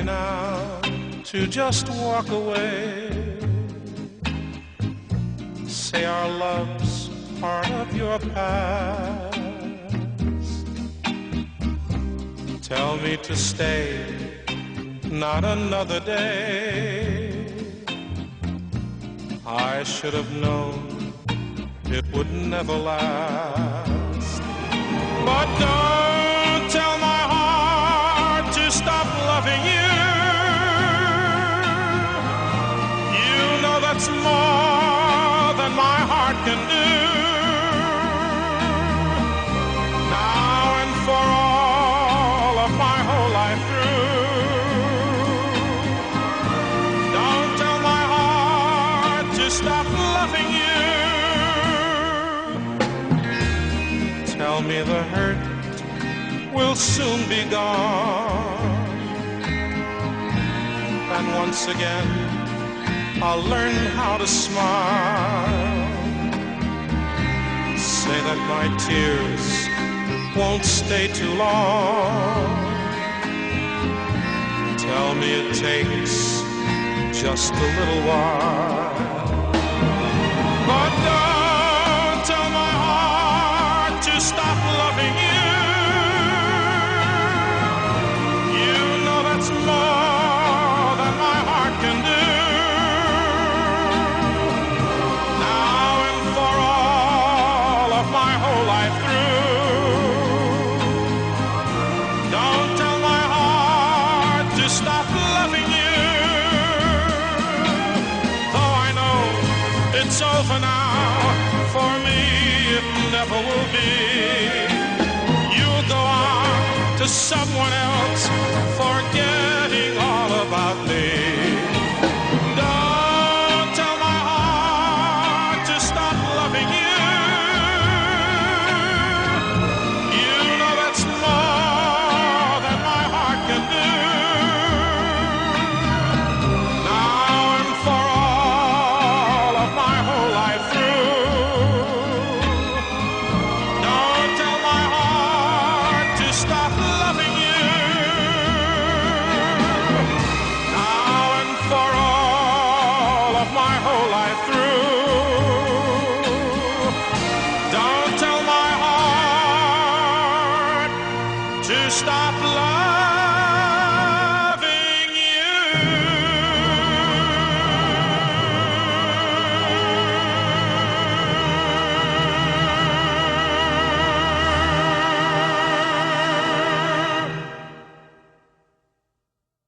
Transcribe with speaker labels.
Speaker 1: now to just walk away. Say our love's part of your past. Tell me to stay, not another day. I should have known it would never last. But don't tell my heart to stop loving you. You know that's more than my heart can do. Now and for all of my whole life through. Don't tell my heart to stop loving you. Tell me the hurt will soon be gone, and once again I'll learn how to smile. Say that my tears won't stay too long. Tell me it takes just a little while. But don't tell my heart to stop loving you. You know that's more than my heart can do. Now and for all of my whole life through. Don't tell my heart to stop loving you. Though I know it's over now, for me it never will be. You'll go on to someone else